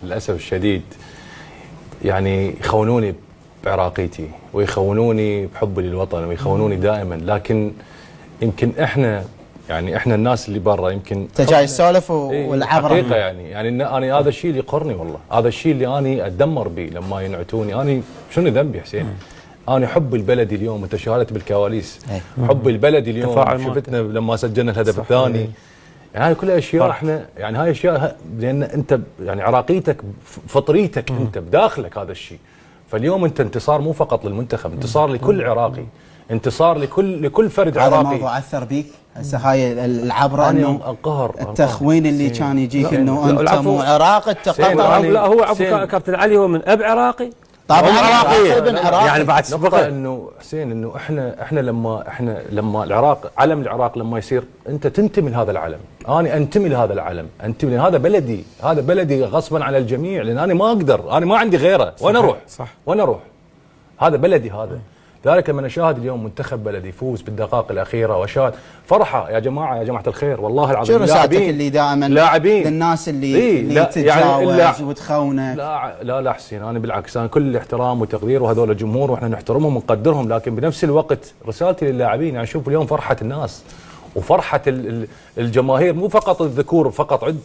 للاسف الشديد يعني يخونوني بعراقيتي ويخونوني بحبي للوطن ويخونوني دائما، لكن يمكن احنا الناس اللي برا يمكن انت جاي تسولف والعبره حقيقه يعني انا هذا الشيء اللي يقرني والله، هذا الشيء اللي انا اتدمر به لما ينعتوني. انا شنو ذنبي حسين؟ انا حب البلد اليوم، انت شاهدت بالكواليس حب البلد اليوم، شفتنا لما سجلنا الهدف الثاني. يعني هاي كلها اشياء احنا يعني هاي اشياء لان انت يعني عراقيتك فطريتك انت بداخلك هذا الشيء. فاليوم انت انتصار مو فقط للمنتخب، انتصار لكل عراقي، انتصار لكل فرد عراقي. هذا الموضوع اثر بيك هسه هاي العبره انه انه انقهر التخوين اللي كان يجيك انه انت مو عراقي التقطع. لا هو عفوا كابتن علي هو من اب عراقي طبعا عراقي يعني بعد نقطة انه حسين انه احنا لما العراق علم العراق لما يصير انت تنتمي لهذا العلم، انا انتمي لهذا العلم، انتمي لهذا بلدي، هذا بلدي غصبا على الجميع لان انا ما اقدر، انا ما عندي غيره، وانا اروح هذا بلدي هذا. ذلك لما اشاهد اليوم منتخب بلدي يفوز بالدقائق الاخيره واشاهد فرحه يا جماعه الخير والله العظيم. شو رسالتك اللي دائما لاعبين للناس اللي تتجاوز يعني وتخونك؟ لا حسين، انا بالعكس انا كل الاحترام والتقدير وهذول الجمهور واحنا نحترمهم ونقدرهم، لكن بنفس الوقت رسالتي للاعبين يعني شوف اليوم فرحه الناس وفرحه الجماهير، مو فقط الذكور فقط،